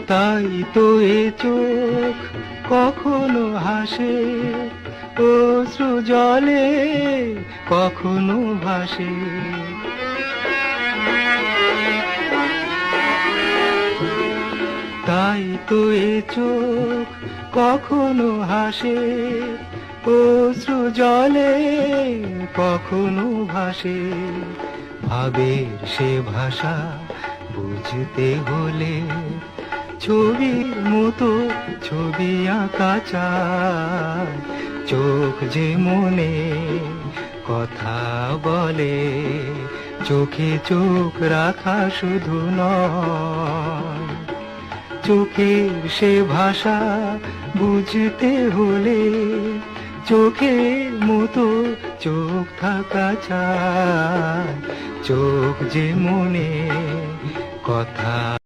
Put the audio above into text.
তাই তো এ চোখ কখনো হাসে, অশ্রু জলে কখনো ভাসে। তাই তো এ চোখ কখনো হাসে, অশ্রু জলে কখনো ভাসে। ভাবের সে ভাষা বুঝতে হলে ছবির মতো ছবি আঁকা চায়। চোখ যে মনে কথা বলে, চোখে চোখ রাখা শুধু নয়। চোখের সে ভাষা বুঝতে হলে চোখের মতো চোখ থাকা চায়। চোখ যে মনে কথা